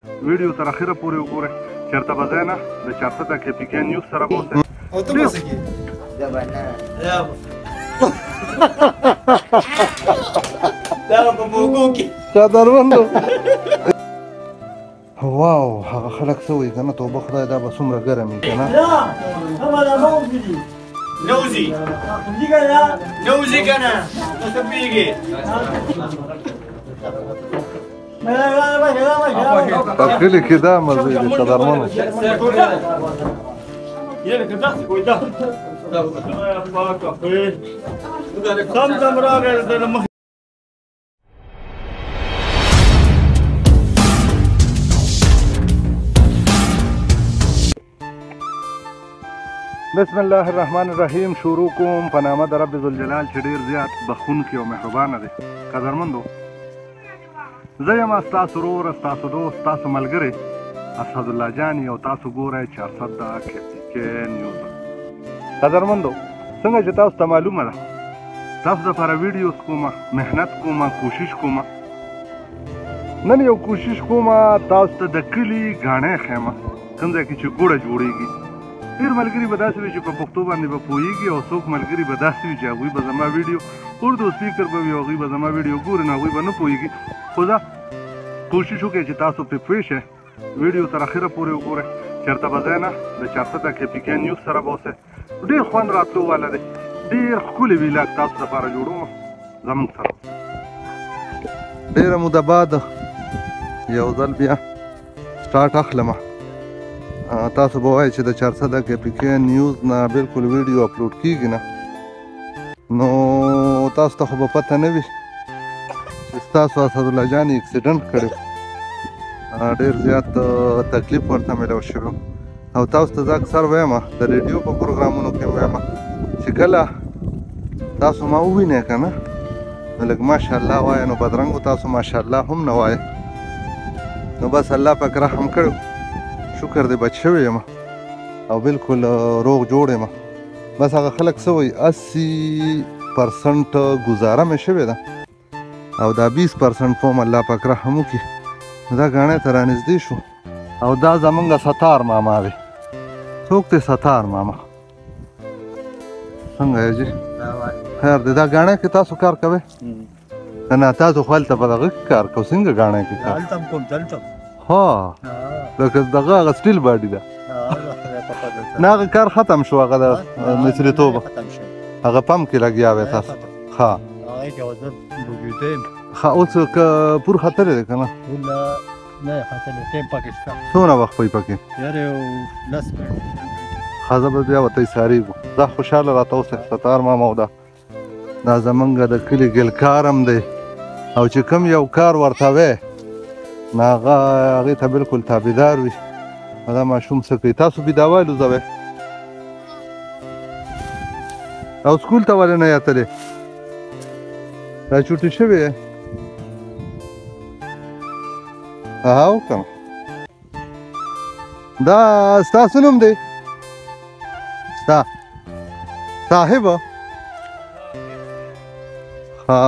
ویډیو تر اخره پورې وګورئ. چېرته به ځای نه د چارسده KPK نیوز سره به اوسئ. او ته به څه کوې؟ زه به نه دا به په موږو کې قدرمندو واو هغه خلک څه وایي که نه توبه خدای دا به څومره ګرم وي که نه نوزي نوزي که نه ته پوهېږې په کلي کې دا مزې دي قدرمنو سم راغی بسم الله الرحمن الرحیم. شروع کوم په نامه د رب ذوالجلال چې ډېر زیات بخښونکی او مهربانه دی. قدرمندو زه یم ستاسو ورور، ستاسو دوست، ستاسو ملګری اسدالله جان او تاسو ګورئ 410 KPK نیوز. قدرمندو څنګه چې تاسو ته معلومه ده تاسو دپاره ویډیوز کومه، محنت کومه، کوشش کومه. نن یو کوشش کومه تاسو ته د کلي ګاڼی ښیمه کوم ځای کې چې ګوړه جوړېږي. ډېر ملګري به داسې وي چې په پښتو باندې به پوهېږي او څوک ملګري به داسې وي چې هغوی به زما ویډیو اردو سپیکر به وي او هغوی به زما ویډیو ګوري نو هغوی به نه پوهېږي. خو زه کوشش وکړئ چې تاسو پرې پوه شئ. ویډیو تر اخره پورې وګورئ. چېرته به ځای نه د 410 KPK نیوز سره به اوسئ. ډېر خوند راتلو والا دی. ډېر ښکلی ویلاګ تاسو دپاره جوړوم. زموږ سره اوسئ. ډېره موده بعد یو ځل بیا سټارټ اخلمه. تاسو به وایئ چې د 410 KPK نیوز نه بلکل ویډیو اپلوډ کیږي نه، نو تاسو ته خو به پته نه وي چې ستاسو اسدالله جان یې اکسیډنټ کړی، ډېر زیات تکلیف ورته میلاو شوی او تاسو ته زه اکثر وایم د ریډیو په پروګرامونو کې وایم چې کله تاسو ما ووینئ که نه نو لږ ماشاءالله وایه، نو بدرنګو تاسو ماشاءالله هم نه وایه. نو بس الله پاک رحم کړی، شکر دې بچ شوی یم او بلکل روغ جوړ یم. بس هغه خلک څه وایي 80% ګزاره مې شوې ده او دا 20% په الله پاک رحم وکړي دا ګاڼی ته رانږدې شو او دا زمونږ ستار ماما دی. څوک دی ستار ماما؟ څنګه یې جي خیر دی. دا ګاڼی کې تاسو کار کوئ که نه؟ تاسو خو هلته په دغه کې کار کوئ. څنګه ګاڼی کې کار؟ هلته هم کوم دلته ها لکه دغه هغه سټیل باډي ده نه هغه کار ختم شو، هغه د مصریتوبه هغه پمپ کې لګیا وی تاسو. ها ښه اوس که پور ختلی دی که نه؟ نه ختلی ټیم پکې شته. څومره وخت پوي پکې؟ یاره یو 10 منټ. ښه زه به بیا ورته ایسارېږو. دا خوشحاله راته اوسئ ستار ماما او دا زمونږ د کلي ګلکار هم دی او چې کوم یو کار ورته وی نو هغې ته بلکل تابعدار وي. دا ماشوم څه کوي؟ تاسو بېداوی لوځوئ او سکول ته ولې نه یاتلې؟ دا چوټي شوې یې؟ او که نه دا ستاسو نوم دی؟ ستا صاحبه؟ ها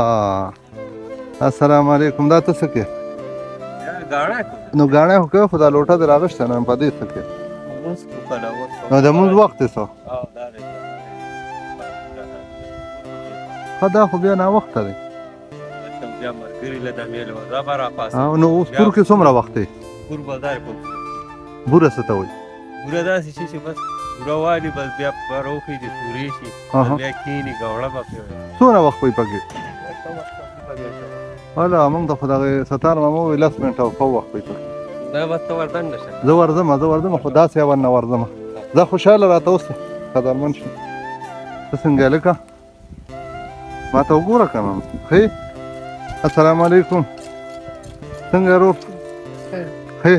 السلام علیکم. دا ته څه کوې؟ نو ګاڼی خو کوې خو دا لوټه دې راغشته نو په دې څه کوې؟ نو د مونځ وخت دی څه؟ ښه دا خو بیا ناوخته دی. نو اوس پور کې څومره وخت دی؟ بوره څه ته وایي؟ بوره داسې شي چې بس بوره والي بس بیا به راوخېږي سورې شي بیا کښېني ګوړه به پرې وایي. څومره وخت پوي پکې؟ هله موږ ته خو دغه ستار ماما وویل 10 منټه او ښه وخت پوي پکې. دا بس ته وردنډه شه. زه ورځم خو داسې اول نه ورځم. زه خوشحاله راته اوسئ قدرمن شي. ته څنګه لکه ما ته وګوره که نه ښې. السلام علیکم. څنګه ورور؟ ښې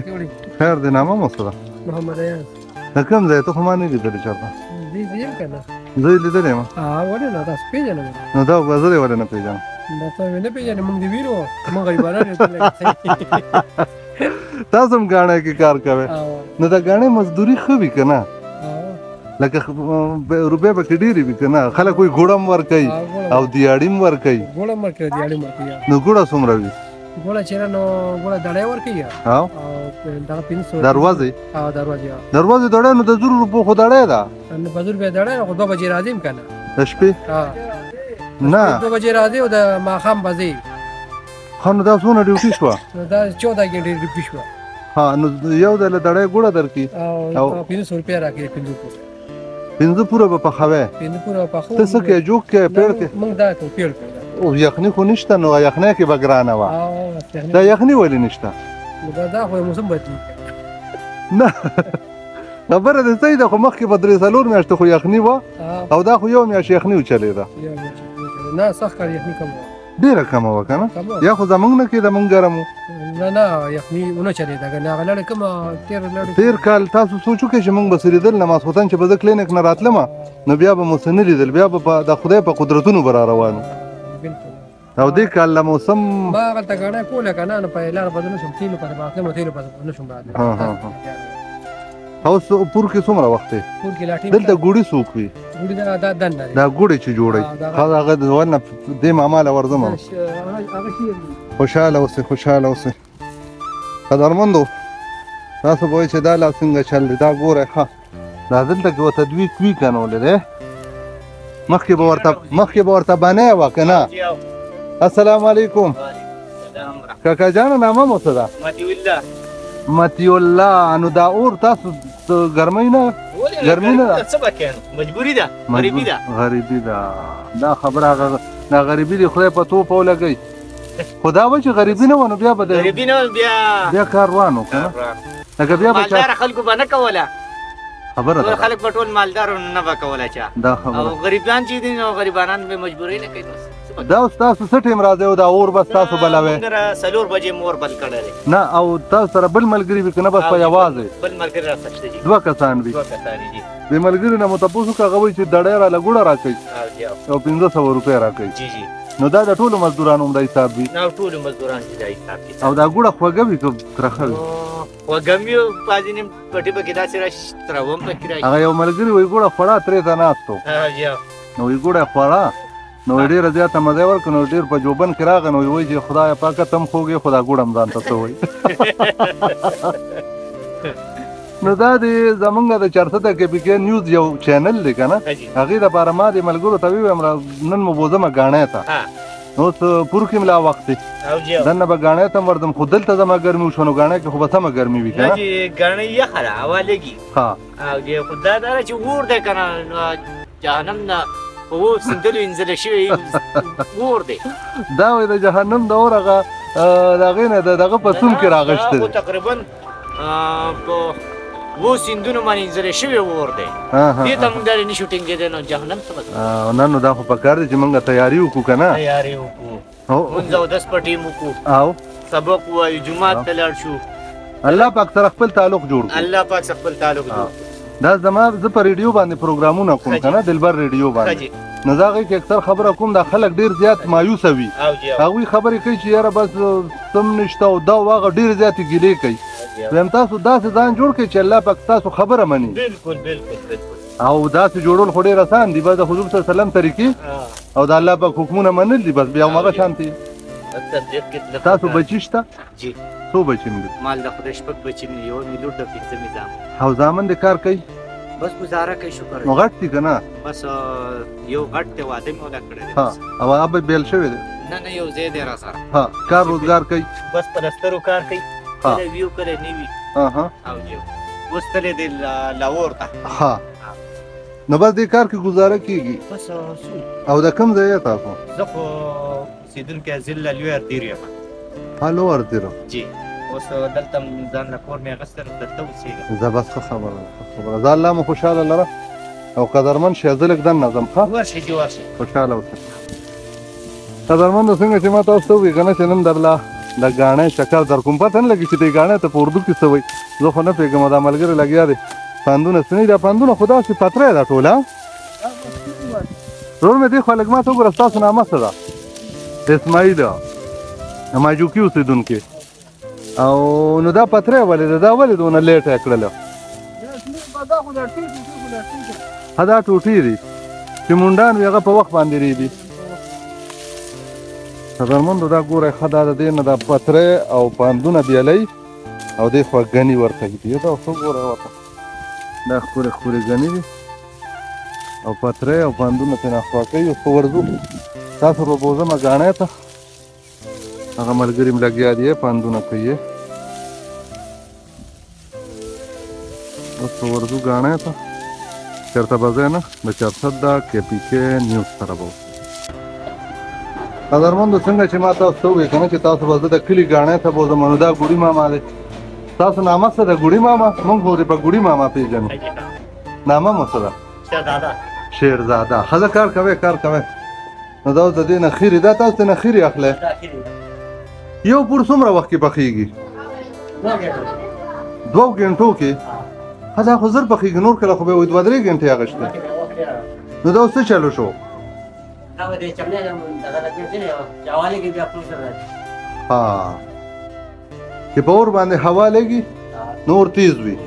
خیر دی. نامه مو څه ده؟ محمد ایاز. د کوم ځای؟ ته خو ما نه لیدلې چېرته؟ زه یم که نه؟ زه یې لیدلی یم. ولې نه؟ تاسو پېژنم. نو دا زه دې ولې نه پېژنم؟ دا ته مې نه پېژنې، موږ دې وینو، موږ غریبانان یو. تاسو هم ګاڼی کې کار کوئ نو د ګاڼۍ مزدوري ښه وي که نه؟ لکه روپۍ پکې ډېرې وي که نه؟ خلک وایي ګوړه هم ورکوي او دیاړي هم ورکوي. نو ګوړه څومره وي؟ ګوړه چیرې نو ګوړه دړې ورکوي او او دغه 500 دروازې او دروازې دروازې دړې نو د 100 روپو خو دړې ده نو په 100 روپیا دړې خو 2 بجې راځم کنه د شپې نه 2 بجې راځي او د ماښام بځي خو نو دا څونه ډیوټي شوه نو دا 14 غنټې ډیوټي شوه ها نو یو د دړې ګوړه درکې او 500 روپیا راکړي 15 پوره به پخوي 500 پوره پخو ته څه کې جوړ کې پیړ کې موږ دا ته پیړ کړو او یخني خو نشته نو یخني کې بګرانه وا دا یخني ولې نشته دا خو موسم بدلی نه خبره دې صحیح ده خو مخکې په 3 میاشتې خو یخني وه او دا خو یو میاشت یخني وچلېده نه سخت کار یخني کم وه ډېره کمه وه که نه یا خو زمونږ نه کېده مونږ ګرم وو نه یخني ونه چلېده که نه هغه لړۍ کومه تېر کال تاسو سوچ وکړئ چې مونږ به څه لیدل نه ماسخوتن چې به زه کلینیک نه راتلمه نو بیا به مو څه نه لیدل بیا به د خدای په قدرتونو به را روان او دې کال له موسم ما هغلته ګاڼه کوله که نه نو په لاره به زه نه شم تیلو پسې به راتلم او تیلو پسې نه شم راتلی اوس پور کې څومره وخت دی پور کې لا ټیم دلته ګوړي څوک وي ګوړي دا دنده دی دا ګوړي چې جوړوي هغه د ونه دې ماما له ورځم هغه شي خوشحاله اوسئ قدرمندو تاسو به وایئ چې دا لا څنګه چل دی دا ګورئ ښه دا دلته کې ورته دوی کوي کنولې دی مخکې به ورته بنی وه که نه السلام علیکم کاکا جانه نامه مو څه ده مطیع الله نو دا اور تاسو ګرمۍ نه ګرمي نه ده څه به کوې مجبوري ده غریبي ده دا خبره هغه دا غریبي دې خدای په توپ ولګوي خو دا به چې غریبي نه وه نو بیا به بیا کار روان و که نه لکه بیا به مالداره خلکو به نه کوله خبره ده خلک به ټول مالدار نه به کوله چا دا خبره او غریبان چې دي نو غریبانان به مجبوري نه کوي دا اوس تاسو څه ټیم راځئ او دا اور بس تاسو بلوئ موږ 4 بجې مور بل کړی دی نه او تاسو سره بل ملګري وي که نه بس په یوازې بل ملګري راسته دي 2 کسان وي 2 کسان دي د ملګري نه مو تپوس وکړه هغه وایي چې دړۍ راله ګوړه راکوي او 1500 روپۍ راکوي جی نو دا د ټولو مزدورانو همدا حساب وي ټولو مزدوران چې دا حساب دي او دا ګوړه خوږه وي که ترخه وي خوږه وي بعضې نیم پټې پکې داسې راشي تروه هم پکې راشي هغه یو ملګري وایي ګوړه خوړه ترې ته ناست و نو وایي ګوړه یې خوړه نو ډېره زیاته مزه یې ورکړه نو ډېر په جوبن کې راغی نو وایي چې خدایه پاکه ته هم خوږ یې خو دا ګوړه هم ځان ته څه وایي نو دا د زمونږ د چارسده کې پي کې نیوز یو چینل دی که نه هغې دپاره ما د ملګرو ته وویم نن مو بوځمه ګاڼۍ ته نو اوس پور کې ملا وخت دی دننه به ګاڼۍ ته هم ورځم خو دلته زما ګرمي وشوه نو ګاڼۍ کې خو به سمه ګرمي وي که نه ګاڼۍ یخه ده هوا لګي خو دا دا چې اور دی که نه جهنم نه په اور سیندلو انځلی شوی اور دی دا وایي د جهنم د اور هغه د هغې نه د دغه په سون کې راغشته دی تقریبا په 2 سیندونو باندې انځلی شوی اور دی دې ته موږ دا نه شو ټینګېدی نو جهنم څه مطلب نه نو دا خو پکار دی چې موږ تیاري وکړو که نه تیاري وکړو مونځ اودس په ټیم وکړو او سبق ووایو جومات ته لاړ شو الله پاک سره خپل تعلق جوړ کړو الله پاک سره خپل تعلق جوړ دا زما زه په ریډیو باندې پروګرامونه کوم که نه دلبر ریډیو باندې نو د هغې کې اکثر خبره کوم دا خلک ډېر زیات مایوسه وي هغوی خبرې کوي چې یاره بس سم نشته او دا او هغه ډېر زیاتې ګیلې کوي ویم تاسو داسې ځان جوړ کړئ چې الله پاک تاسو خبره مني بالکل او داسې جوړول خو ډېر اسان دي بس د حضور صلی الله علیه وسلم طریقې او د الله پاک حکمونه منل دي بس بیا هماغه شانتې تاسو بچي شته جی څو بچي مې دي مال د خدای شپږ بچي مې یو مې لور د 15 مې زامن او زامن دې کار کوي بس گزاره کوي شکر نو غټ دي که نه بس یو غټ دی واده مې ولا کړی دی او هغه بیل شوی دی نه یو ځای دی را سره کار روزګار کوي بس پلسترو کار کوي کله ویو کله نه وي او یو اوس تللی دی لاهور ته نو بس دې کار کې گزاره کېږي بس او د کوم ځای یې تاسو زه خو اوسېدونکی ضلع لوی اردیر یم لوی اردیر جی اوس دلته ځان نه کور مې اخیستی نو دلته اوسېږم زه بس ښه خبره زه الله مو خوشحاله لره او قدرمن شې زه لږ دننه ځم ښه ورشئ جي ورشئ خوشحاله اوسئ قدرمندو څنګه چې ما تاسو ته ووایي که نه چې نن درله د ګاڼۍ چکر در کوم پته نه لګي چې دې ګاڼۍ ته په اردو کې څه وایي زه خو نه پوهېږم دا ملګري لګیا دی پندونه څه دا پندونه خو داسې پتری ده ټوله ورور مې دې خوا لږ ما ته وګوره ستاسو نامه څه ده اسماعیل ماجوکي اوسېدونکي او نو دا پتری ولې ده دا ولې دونه لیټه یې کړله دا ټوټې دي چې مونډان وي هغه په وخت باندې ریبي قدرمندو دا ګوره ښه دا د دې نه دا پتری او پاندونه بیالوي او دې خوا ګني ورته دي دا ښه ګوره ورته دا ښکلې ښکلې ګني دي او پتری او پاندونه ترې نه خوا کوي اوس په ورځو تاسو به بوځمه ګاڼۍ ته هغه ملګري م لګیا دي پاندونه کوي اوس په ورځو ګاڼۍ ته چېرته به ځی نه د چارصد دا KPK نیوز سره به قدرمندو څنګه چې ما تاسو ته وویل که نه چې تاسو به زه د کلي ګاڼۍ ته بوځم نو دا ګوډي ماما دی تاسو نامه څه ده ګوډي ماما موږ خو دې په ګوډي ماما پېژنو نامه مو څه ده شیرزاده ښځه کار کوئ کار کوئ نو دا اوس د دې نخیرې دا تاسو ته نخیرې اخلی یو پور څومره وخت کې پخېږي 2 ګنټو کې ښه دا خو زر پخېږي نور کله خو به وایي 2-3 ګنټې اخیستی نو دا اوس څه چلو شو ها چې په اور باندې هوا لګي نور تیز وي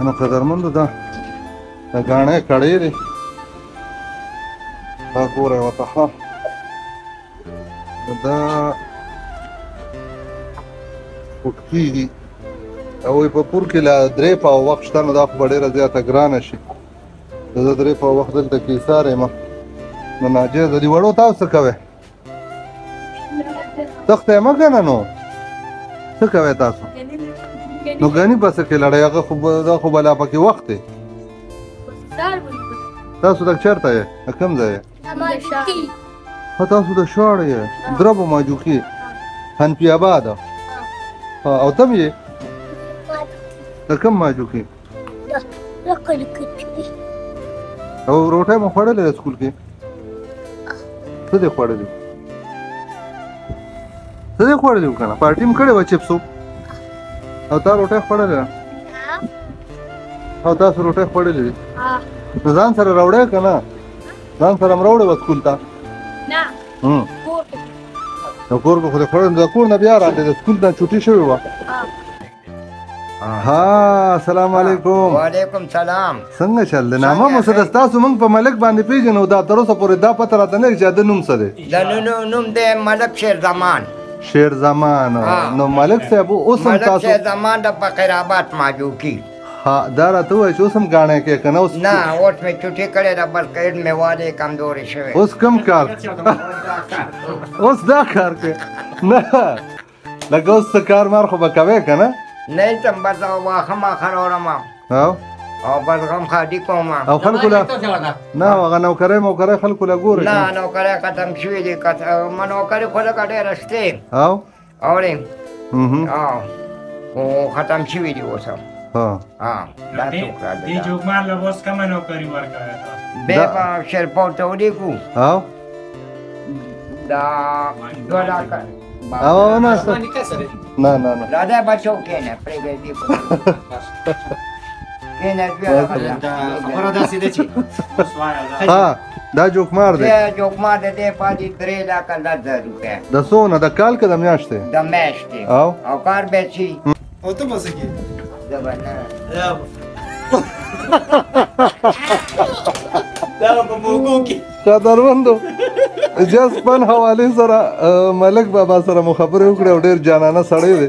نو قدرمندو دا ګاڼۍ کړۍ دی دا ګوره ورته ښه دا پټ کېږي او په پور کې لا 3 پاو وخت شته نو دا خو به ډېره زیاته ګرانه شي زه 3 پاو وخت دلته کې ایسار یم نو ناجیزه دي وړو تاسو څه کوئ تخته یې مه ګڼه نو څه کوئ تاسو نو ګني پسې کې لړئ هغه خو به لا پکې وخت دی تاسو د چېرته یې د کوم ځای یې ښه تاسو د شاړې یې دربو ماجوکي حنفي آباده او ته م یې د کوم ماجوکي او روټۍ مو خوړلې ده سکول کې څه دې خوړلي څه دې خوړلي وو که نه پارټي م کړې وه چپسو او تا روټۍ خوړلې ده او تاسو روټۍ خوړلې دي نو ځان سره راوړی که نه ځان سره م راوړې وه سکول ته نو کور کې خو دې خوړلې د کور نه بیا راغلې د سکول نه چوټي شوې وه ها السلام علیکم وعلیکم سلام څنګه چل دی نامه مو څه ده ستاسو موږ په ملک باندې پېژنو دا تر اوسه پورې دا پته راته نه چې د نوم څه دی د نوم دی ملک شیرزمان شیرزمان نو ملک صاحب اوس هم ملک تاسو شیرزمان د فقیرآباد ماجوکي ها دا راته ووایه چې اوس هم ګاڼۍ کوې که نه اوس نه اوس مې چوټي کړې ده بس قید مې والې کمزورې شوې اوس کم کار اوس دا کار کوې نه لکه اوس څه کار مار خو به کوې که نه نه یم بس واښه ماښه راوړم او بس غم خادي کوم او خلکو له نه هغه نوکرۍ موکرۍ خلکو له ګورې نه نوکرۍ ختم شوي دي نوکرۍ خو لکه ډېره شتې او اورې خو ختم شوي دي اوس هم دا څوک راځي بیا به شیرپور ته ولیکو او دا 2 لاکه او نه نه نه نه راځه بچو کېنه پرېږدي کېنه خبره داسې ده چې ها دا جوکمار دی جوکمار دی دی پاتې 3 لاکه 10,000 روپۍ د څونه د کال که د میاشتې د میاشتې او کار به شي او ته به څه کېږي زه به نه دا په موږو کې قدرمندو جس پن حوالې سره ملک بابا سره مو خبرې وکړې او ډېر جانانه سړی دی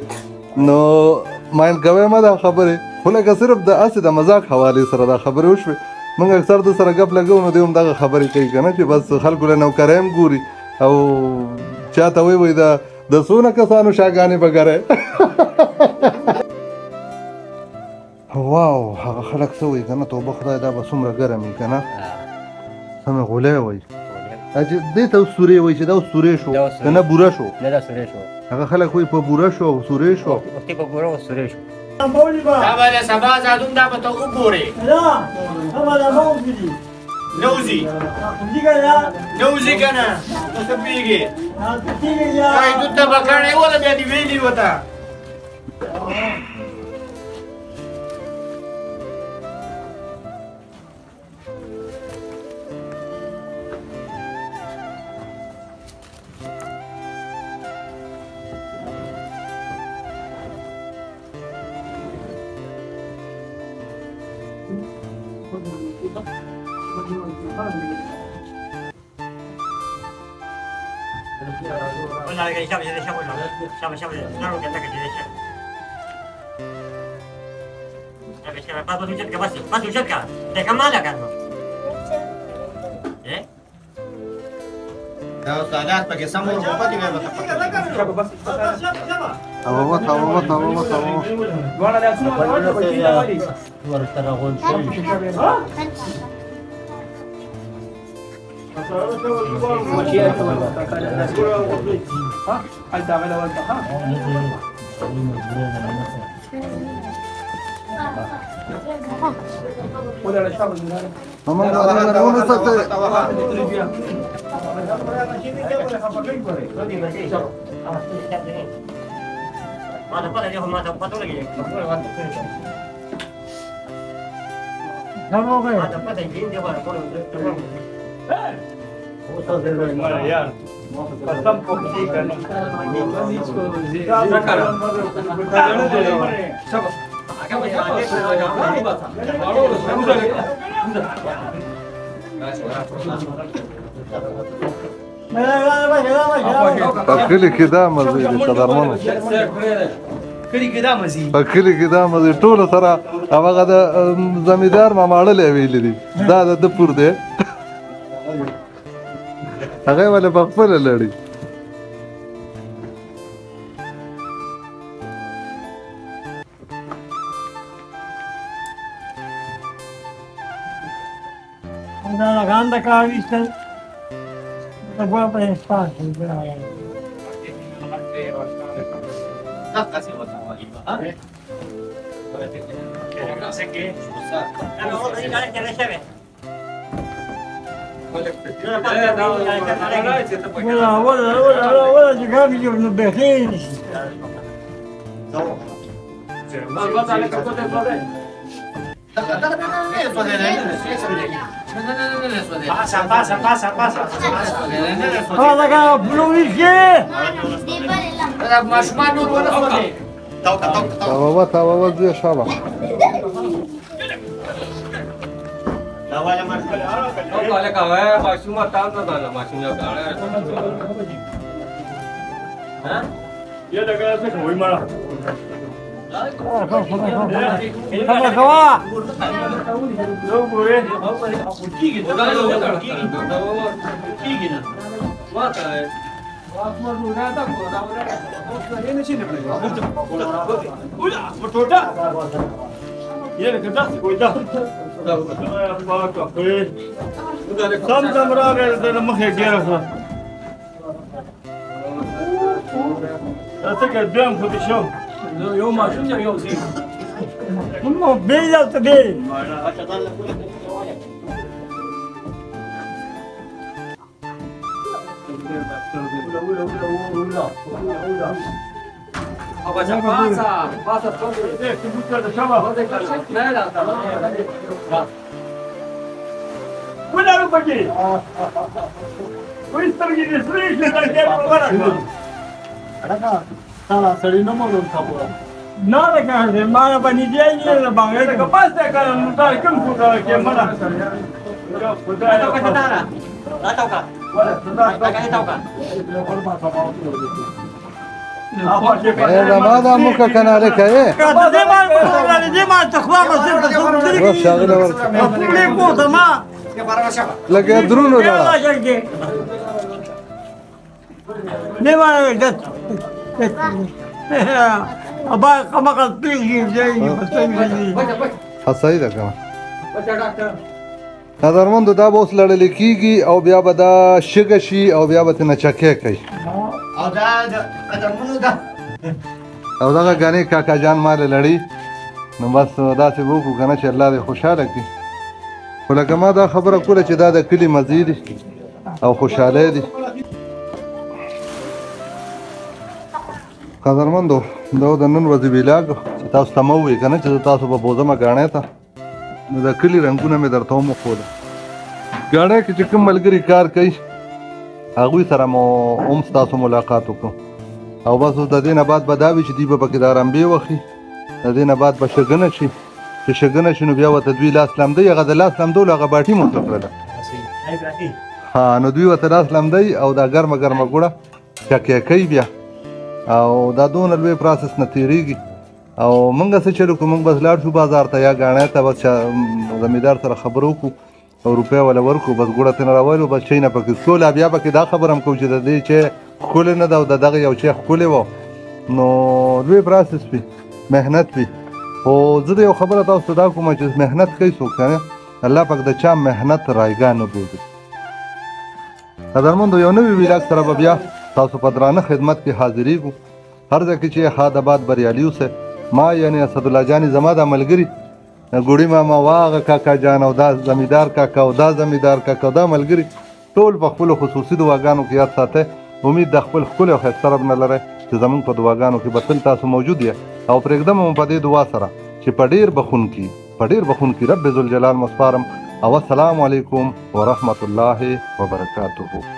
نو مایند کوی مه دا خبرې خو لکه صرف د هسې د مذاق حوالې سره دا خبرې وشوې موږ اکثر د سره ګپ لګو نو دی هم دغه خبرې کوي که نه چې بس خلکو له نوکرۍ هم ګوري او چاته وایي د څونه کسانو شاګانې به ګری واو هغه خلک څه وایي که نه توبه خدای دا به څومره ګرم وي که نه سمې غولی وایي دې ته اوس سورې وایي چې دا اوس سورې شو که نه بوره شو هغه خلک وایي په بوره شو او سورې شو دا به د سبا زادون دا به ته وګورې نوځي نوځي که نه ته څه پوهېږې وایي دود ته به کاڼې وله بیا دې ویلي وته Hola, que llame, claro que anda que te deja. Paso tu cerca, paso cerca. Deja mala, Carlos. ¿Eh? يا استاذات بقي سمر وفتي غير فکلی کې دا مزې دي قدرمنو فکلی کې دا مزې ټولو سره هغه د زمیندار ماماړلې ویلې دي دا د پور دی هغه ولې په خپله لړي La ganda que ha visto la buena prestación. ولا جاب يجيب البخيل. هذا كان بلويشي هذا مشمان ولا صدي توبه زي شابه لا ولا مشكله قال لك هو ماشوما تام ده ماشوما ها ये लगा से कोई मारा هذا كوا لو بوي يوم ما شفت يوم زين هم بيلا تبي ولا بقي ويسترجي السريش لتركيب المبارك Salah sering nama belum tahu. Nada kan, mana pani dia ini lah bang. Kita kepas dia kan mutar kan sudah ke mana? Tahu kan saudara? Tahu kan? Agaknya tahu kan? ماذا أمك كان عليك إيه؟ دي ما تخوام روح شاغلة ورك ما لك يدرون ولا ليه ما قد أبا ما قد تيجي زي حسيدة كمان نظرمند دا به اوس لړل کیږي او بیا به دا شګه شي او بیا به تنه چکه کوي او دا قدمونو ده او دغه غني کاکا جان مال لړی نو بس داسې وکړو کنه چې الله دې خوشاله کړي خو لکه ما دا خبره کوله چې دا د کلي مزې دي او خوشحالی دي قدرمندو دا د نن ورځې ویلاګ چې تاسو ته مو ووایي که نه چې تاسو به بوځمه ګاڼۍ ته نو د کلي رنګونه مې درته ومښوده ګاڼۍ کې چې کوم ملګري کار کوي هغوی سره مو هم ستاسو ملاقات وکړو او بس اوس د دې نه بعد به دا وي چې دوی به پکې دا رمبې وخي د دې نه بعد به شګنه شي چې شګنه شي نو بیا ورته دوی لاس لمدی هغه د لاس لمدولو هغه باټي مو ورته کړله ها نو دوی ورته لاس لمدی او دا ګرمه ګرمه ګوړه چکې کوي بیا او دا دونه لوی پروسس نه تېرېږي او موږ څه چلو کوو موږ بس لاړ شو بازار ته یا ګاڼۍ ته بس زمیندار سره خبرې وکړو او روپۍ وله ورکړو بس ګوړه ترې راولو بس چای نه پکې څښو لا بیا پکې دا خبره هم کوو چې د دې چای ښکلی نه ده او د دغه یو چای ښکلی وه نو لوی پروسس وي محنت وي خو زه د یو خبره تاسو ته دا کوم چې محنت کوي څوک کنه الله پاک د چا محنت رایګاه نه بولي قدرمندو یو نوي ویلاګ سره به بیا تاسو په درانه خدمت کې حاضرېږو هر ځای کې چې ښاد آباد بریالي اوسئ ما یعنې اسدالله جانې زما دا ملګري ګوړي ماما واغه کاکا جان او دا زمیندار کاکا او دا زمیندار کاکا دا ملګري ټول په خپلو خصوصي دعاګانو کې یاد ساتئ امید د خپل ښکلي او ښایسته رب نه لرئ چې زموږ په دعاګانو کې به تل تاسو موجود یې او پرېږدم مو په دې دعا سره چې په ډېر بخونکي رب ذوالجلال مو سپارم او السلام علیکم ورحمة الله وبرکاته